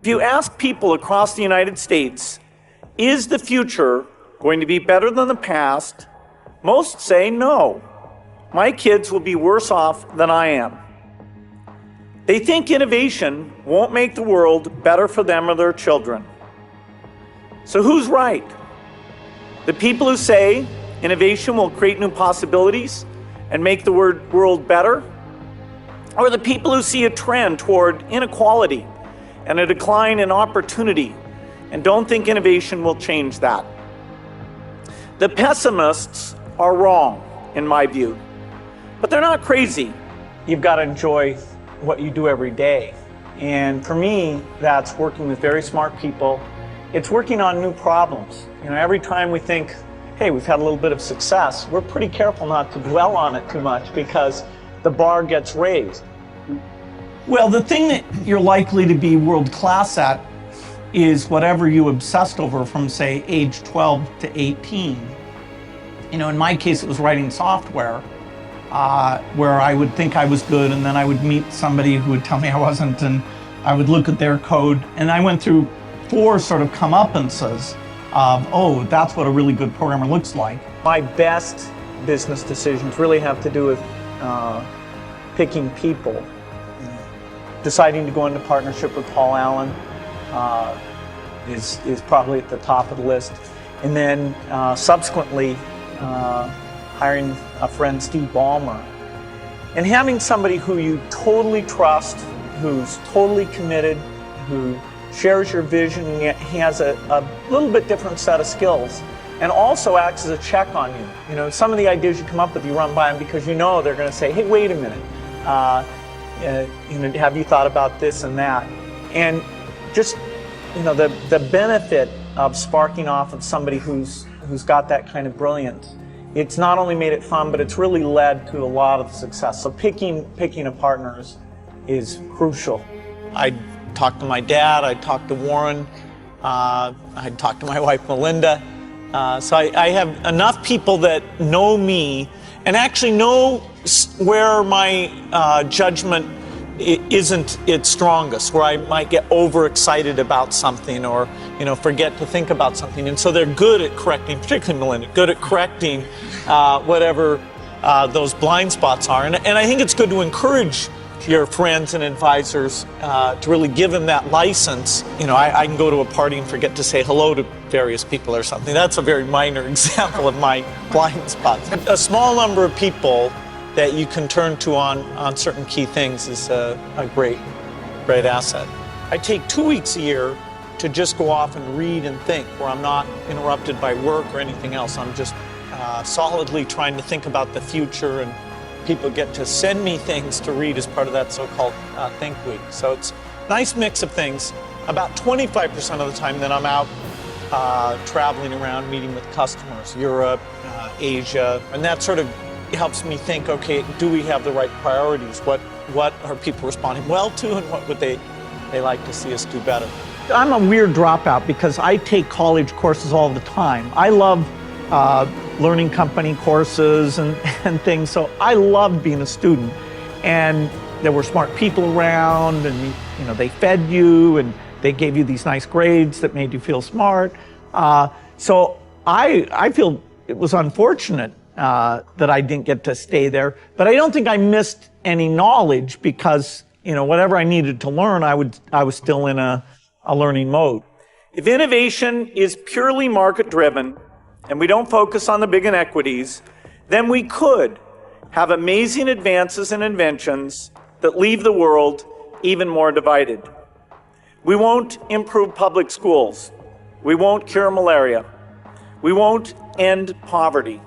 If you ask people across the United States, is the future going to be better than the past? Most say no. My kids will be worse off than I am. They think innovation won't make the world better for them or their children. So who's right? The people who say innovation will create new possibilities and make the world better? Or the people who see a trend toward inequality and a decline in opportunity and don't think innovation will change that? The pessimists are wrong, in my view, but they're not crazy. You've got to enjoy what you do every day. And for me, that's working with very smart people. It's working on new problems. Every time we think, hey, we've had a little bit of success, we're pretty careful not to dwell on it too much because the bar gets raised. Well, the thing that you're likely to be world class at is whatever you obsessed over from, say, age 12 to 18. In my case, it was writing software, where I would think I was good, and then I would meet somebody who would tell me I wasn't, and I would look at their code, and I went through 4 sort of comeuppances of, oh, that's what a really good programmer looks like. My best business decisions really have to do with picking people. Deciding to go into partnership with Paul Allen is probably at the top of the list. And then subsequently hiring a friend, Steve Ballmer. And having somebody who you totally trust, who's totally committed, who shares your vision and yet has a little bit different set of skills, and also acts as a check on you. Some of the ideas you come up with, you run by them because they're going to say, hey, wait a minute. Have you thought about this and that? And just, the benefit of sparking off of somebody who's got that kind of brilliance, it's not only made it fun, but it's really led to a lot of success. So picking a partner is crucial. I talked to my dad, I talked to Warren, I talked to my wife Melinda. So I have enough people that know me and actually know where my judgment isn't its strongest, where I might get overexcited about something or forget to think about something. And so they're good at correcting, particularly Melinda, good at correcting whatever those blind spots are. And I think it's good to encourage your friends and advisors to really give them that license. I can go to a party and forget to say hello to various people or something. That's a very minor example of my blind spots. A small number of people that you can turn to on certain key things is a great asset. I take 2 weeks a year to just go off and read and think, where I'm not interrupted by work or anything else. I'm just solidly trying to think about the future, and people get to send me things to read as part of that so-called Think Week. So it's a nice mix of things. About 25% of the time then I'm out traveling around, meeting with customers, Europe, Asia, and that sort of helps me think, okay, do we have the right priorities? What are people responding well to, and what would they like to see us do better? I'm a weird dropout because I take college courses all the time. I love learning company courses and things, so I loved being a student. And there were smart people around, and they fed you, and they gave you these nice grades that made you feel smart. So I feel it was unfortunate that I didn't get to stay there, but I don't think I missed any knowledge because whatever I needed to learn, I was still in a learning mode. If innovation is purely market driven and we don't focus on the big inequities, then we could have amazing advances and inventions that leave the world even more divided. We won't improve public schools. We won't cure malaria. We won't end poverty.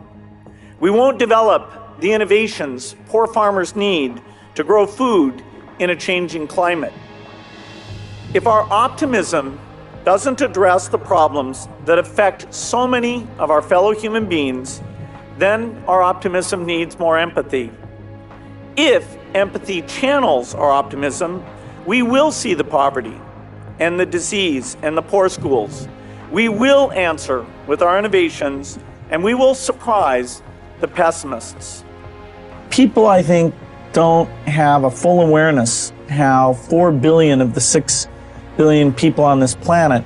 We won't develop the innovations poor farmers need to grow food in a changing climate. If our optimism doesn't address the problems that affect so many of our fellow human beings, then our optimism needs more empathy. If empathy channels our optimism, we will see the poverty and the disease and the poor schools. We will answer with our innovations, and we will surprise the pessimists. People, I think, don't have a full awareness how 4 billion of the 6 billion people on this planet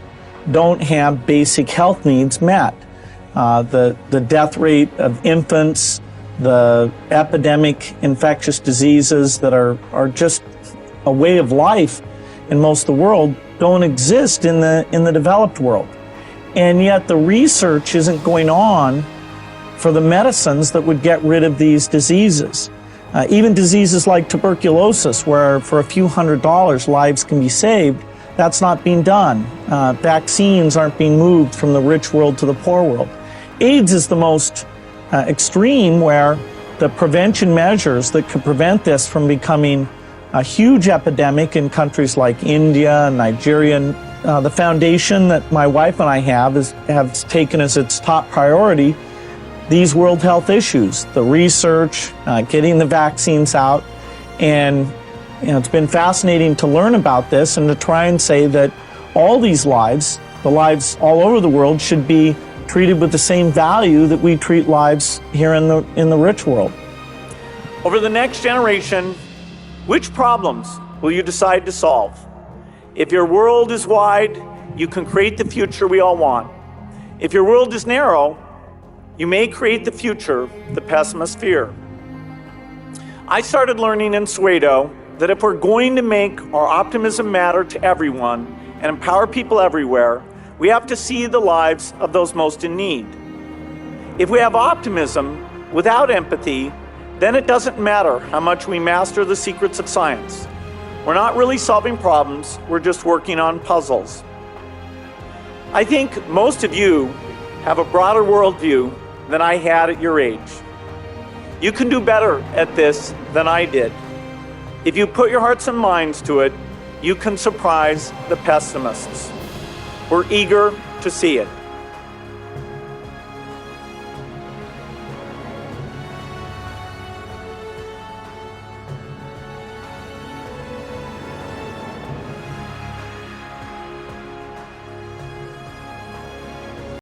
don't have basic health needs met. The death rate of infants, the epidemic infectious diseases that are just a way of life in most of the world don't exist in the developed world. And yet the research isn't going on for the medicines that would get rid of these diseases. Even diseases like tuberculosis, where for a few $100s lives can be saved, that's not being done. Vaccines aren't being moved from the rich world to the poor world. AIDS is the most extreme, where the prevention measures that could prevent this from becoming a huge epidemic in countries like India and Nigeria. And, the foundation that my wife and I have taken as its top priority these world health issues, the research, getting the vaccines out. And it's been fascinating to learn about this and to try and say that all these lives, the lives all over the world, should be treated with the same value that we treat lives here in the rich world. Over the next generation, which problems will you decide to solve? If your world is wide, you can create the future we all want. If your world is narrow, you may create the future the pessimists fear. I started learning in Soweto that if we're going to make our optimism matter to everyone and empower people everywhere, we have to see the lives of those most in need. If we have optimism without empathy, then it doesn't matter how much we master the secrets of science. We're not really solving problems, we're just working on puzzles. I think most of you have a broader worldview than I had at your age. You can do better at this than I did. If you put your hearts and minds to it, you can surprise the pessimists. We're eager to see it.